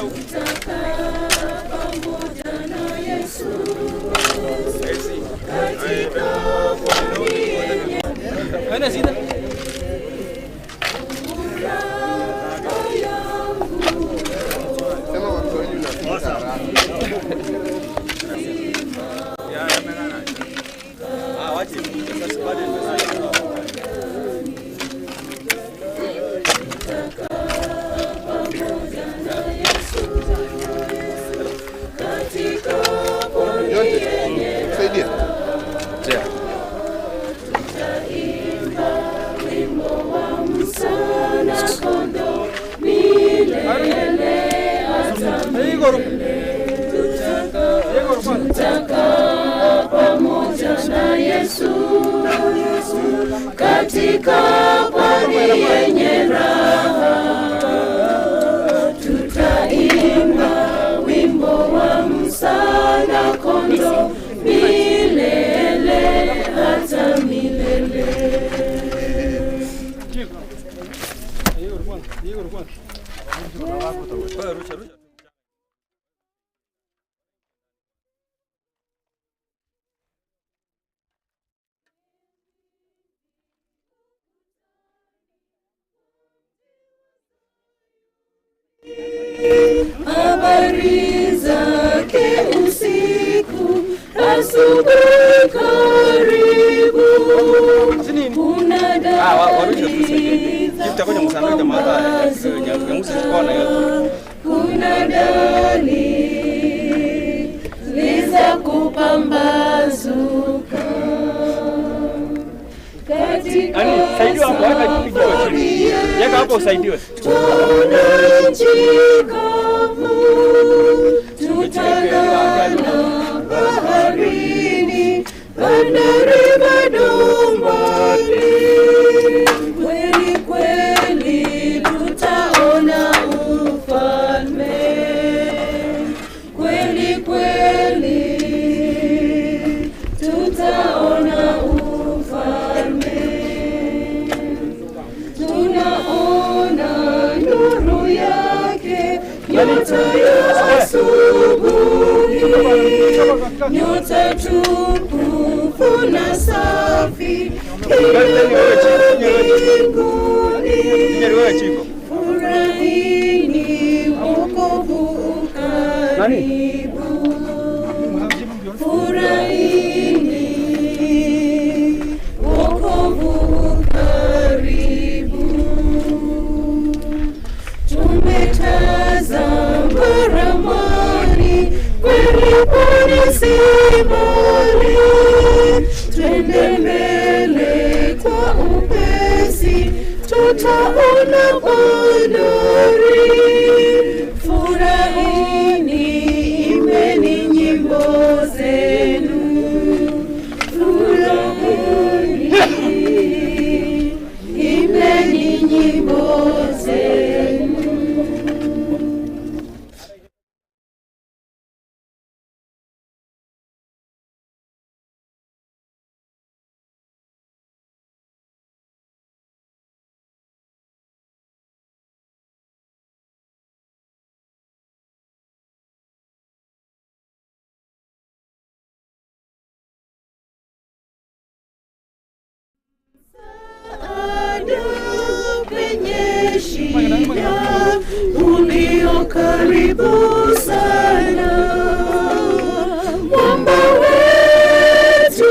pamoja na Yesu. Tutaka pamoja na Yesu katika pwani yenye raha, tutaimba wimbo wa msana kondoo milele hata milele. Habari zake usiku, asubuhi karibu. Kuna dalili za kupambazuka, kuna dalili za kupambazuka. Katika tutalala baharini, bandari bado mbali. Kweli kweli tutaona ufalme, kweli kweli tutaona ufalme. Tunaona nuru yake, nyota ya asubuhi, nyota tukufu na safi mbinguni. Furahini wokovu ukaribu, furahini wokovu ukaribu. Tumetazama ramani, kweli pwani si mbali. Twende mbele kwa upesi, tutaona bandari. Furahini, imbeni nyimbo zenu. Furahini, imbeni nyimbo zenu. Penye shida ulio karibu sana, mwamba wetu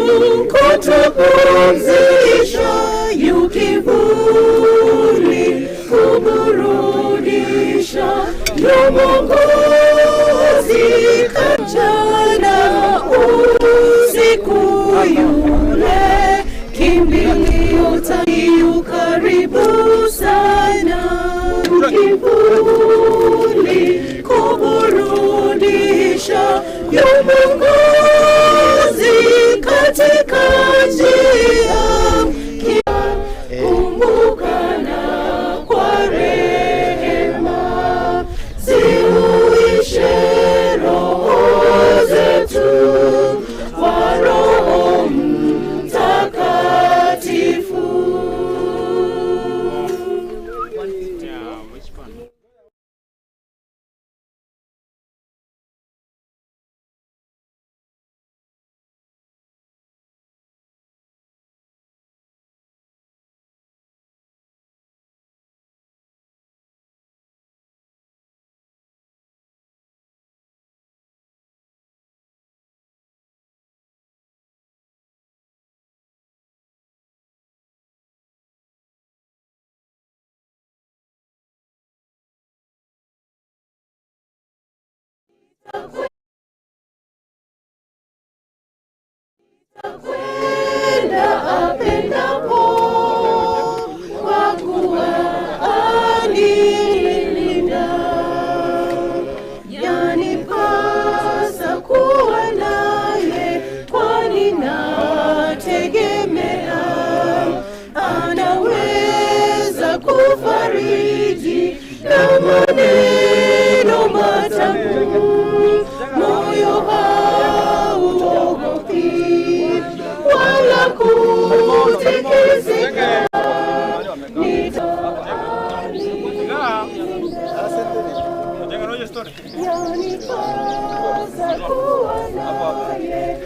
kutupumzisha, yu kivuli kuburudisha, yu Mwokozi mchana usiku, yule kimbilio yu karibu sana, kivuli kuburudisha, yu Mwokozi katika njia. Kumbuka na kwa rehema ziuishe roho zetu kwa Roho Mtakatifu. Kwenda apendapo, kwa kuwa anilinda. Yanipasa kuwa naye, kwani nategemea anaweza kufariji na maneno matamu. Moyo hauogopi wala kutikisika. Yanipasa kuwa naye,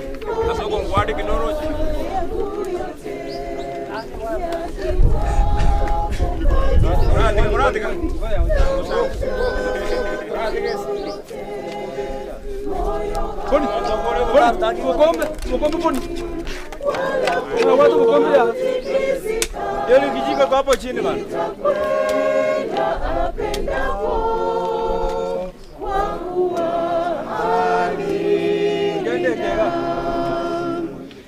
Yule kijiko kwa hapo chini bana. nitakwenda apendapo, kwa kuwa anilinda.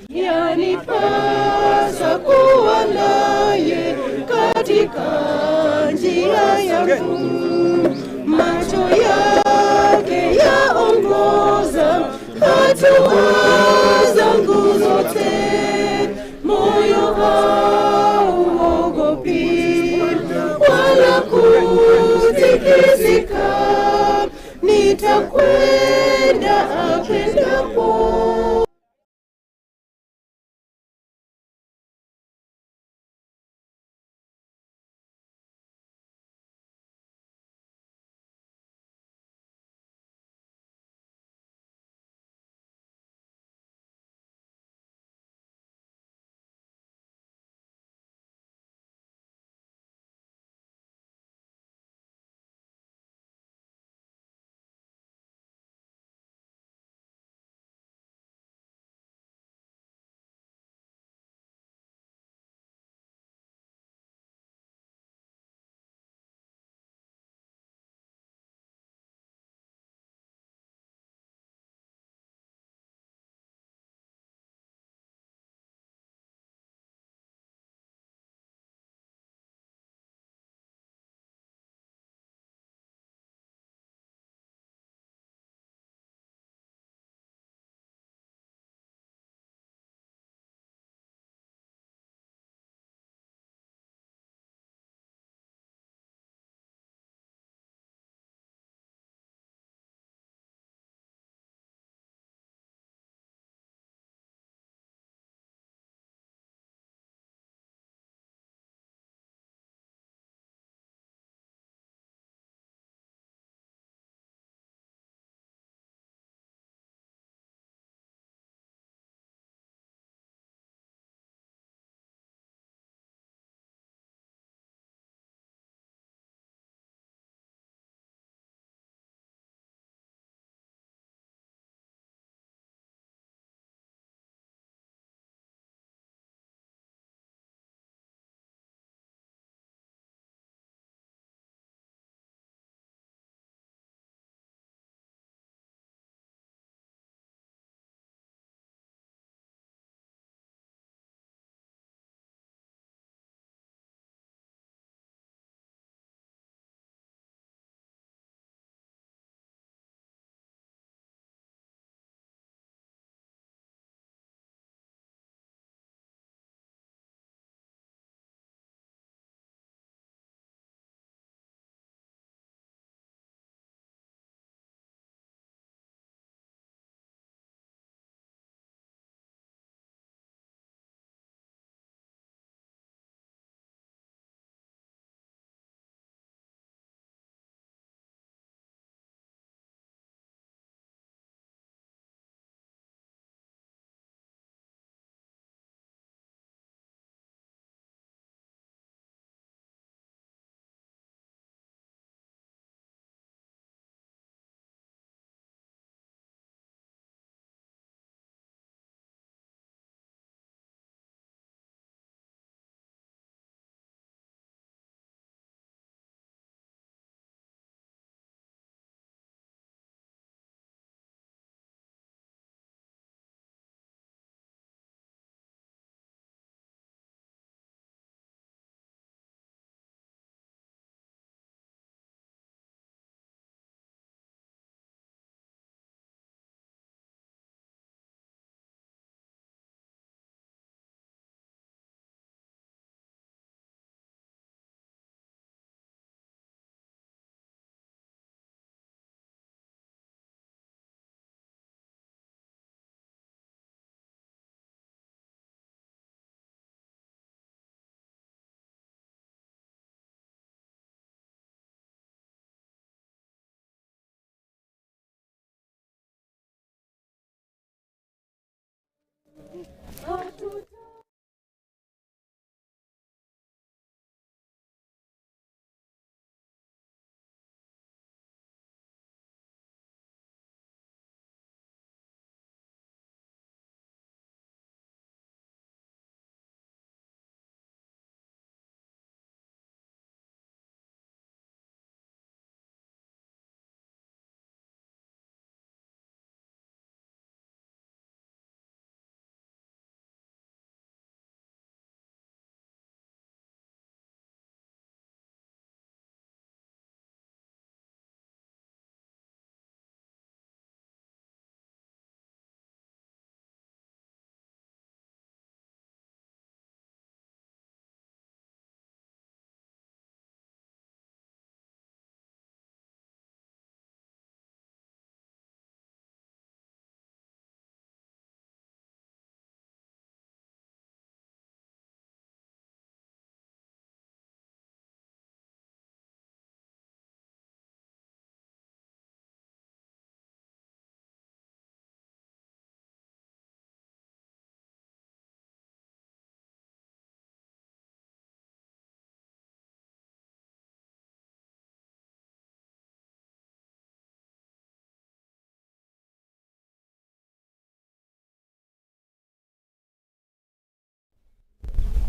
Yanipasa kuwa naye katika njia yangu, macho yake yaongoza hatua zangu zote. Moyo hauogopi wala kutikisika, nitakwenda apendapo.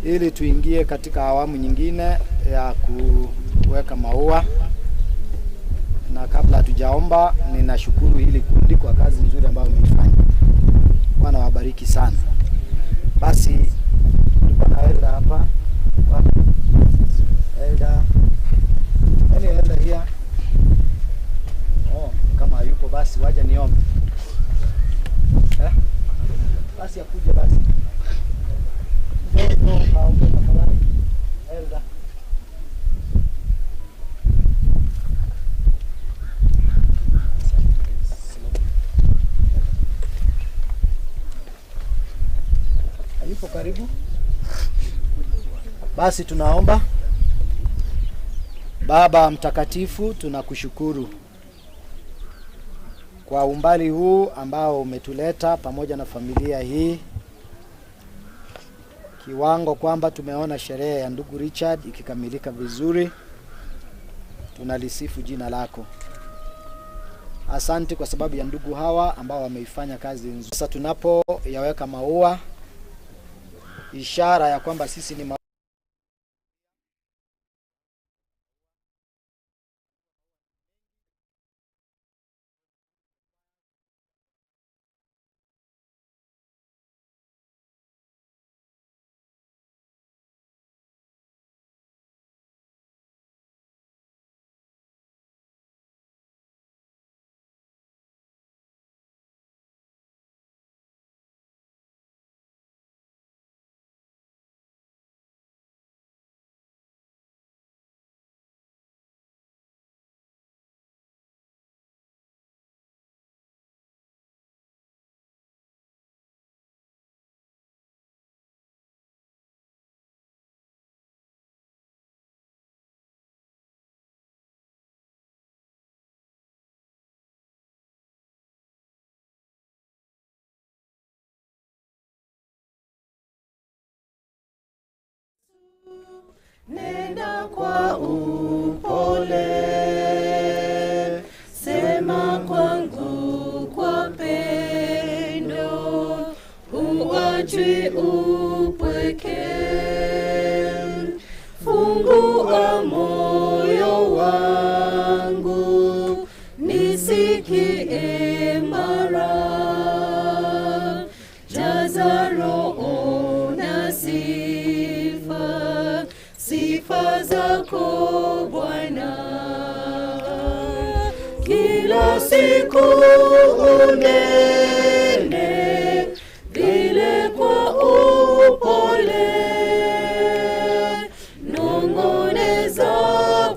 Ili tuingie katika awamu nyingine ya kuweka maua. Na kabla hatujaomba, ninashukuru hili kundi kwa kazi nzuri ambayo umeifanya. Bwana wabariki sana. Basi tuko na Elda hapa. Elda. Elda here. Kama yupo basi waje niombe. Basi akuje basi. Elda. Yupo karibu. Basi tunaomba. Baba mtakatifu, tunakushukuru kwa umbali huu ambao umetuleta pamoja na familia hii, kiwango kwamba tumeona sherehe ya ndugu Richard ikikamilika vizuri. Tunalisifu jina lako. Asante kwa sababu ya ndugu hawa ambao wameifanya kazi nzuri. Sasa tunapo yaweka maua, ishara ya kwamba sisi ni nenda kwa upole, sema kwangu kwa pendo, uachwi upweke, fungua moyo wangu, nisikie mara, jaza roho na sifa zako Bwana, kila siku unene vile kwa upole, nongoneza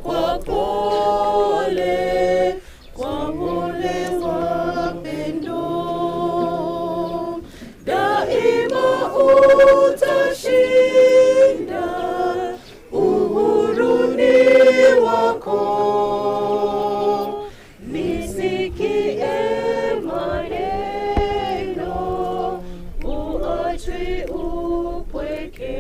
kwa pole wa pendo, daima utashinda wako, nisikie maneno upweke.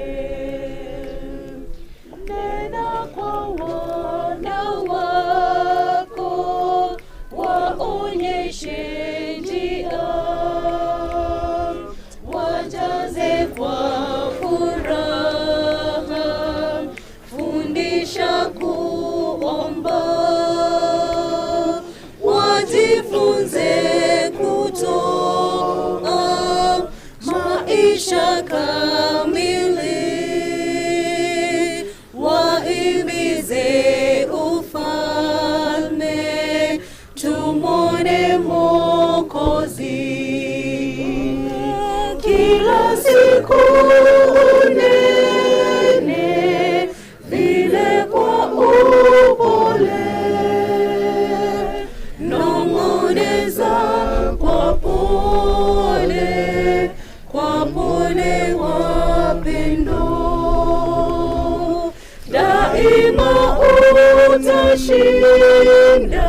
Nena kwa wana wako, waonyeshe njia, wajaze kwa furaha, fundisha kuomba, wajifunze kutoa maisha kamili, wahimize ufalme, tumwone Mwokozi. Kila siku unene vile kwa upole, nong'oneza kwa pole wapendo. Daima utashinda,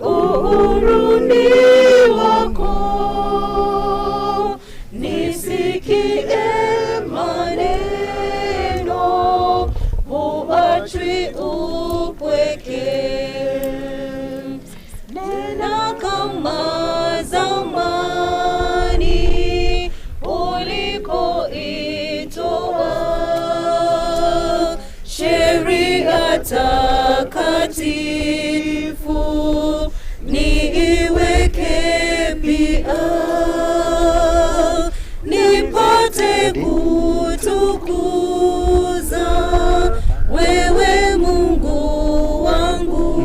uhuru ni wako. Nisikie maneno, huachwi upweke. Nena kama zamani ulikoitoa, sheria takatifu niiweke pia, nipate kutukuza wewe Mungu wangu,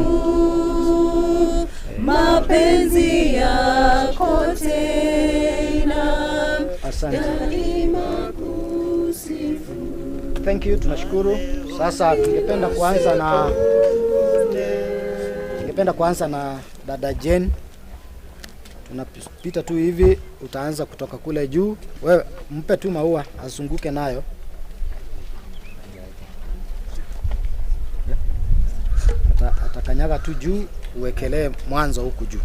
mapenzi yako tena Asante. daima kusifu. Thank you, tunashukuru. Sasa tungependa kuanza na dada Jane. Tunapita tu hivi, utaanza kutoka kule juu. Wewe mpe tu maua azunguke nayo. Atakanyaga tu juu, uwekelee mwanzo huku juu.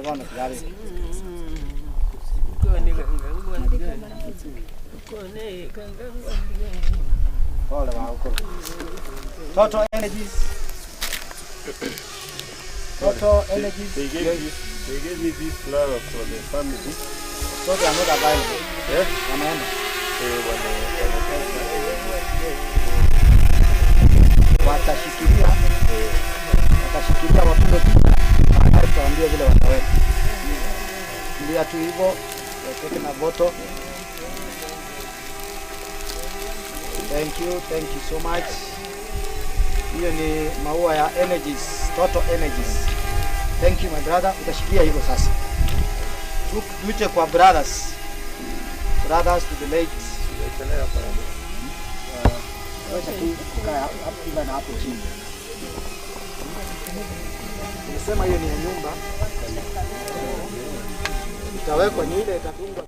Bwana tayari. Pole wa huko. Total Energies. Total Energies. They gave me this flower for the family. Total are not available. Yeah? Wanaenda. Watashikilia. Watashikilia wapige picha. Baadaye tutawaambia vile wataweka. Ndio tu hivyo. Weke na voto. Thank you so much. Hiyo ni maua ya Energies, Total Energies. Thank you my brother. Utashikia hivyo sasa. Tuje kwa brothers to the late. Wacha kukaa hapo na hapo chini. Nimesema hiyo ni ya nyumba. Itawekwa ni ile itafungwa.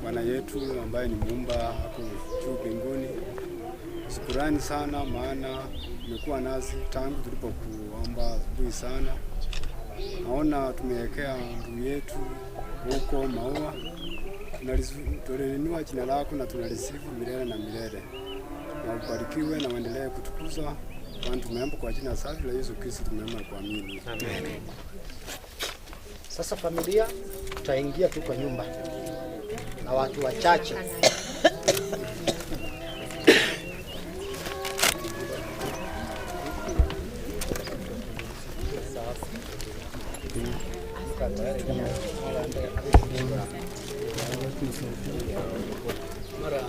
Bwana yetu ambaye ni Muumba ako juu mbinguni. Shukrani sana, maana umekuwa nasi tangu tulipokuomba asubuhi sana. Naona tumewekea ndugu yetu huko maua. Tunalinua jina lako na tunalisifu milele na milele. Na ubarikiwe na uendelee kutukuza. Maana tumeomba kwa jina safi la Yesu Kristo, tumeomba kwa amini. Amen. Sasa familia, tutaingia tu kwa nyumba na watu wachache. Mara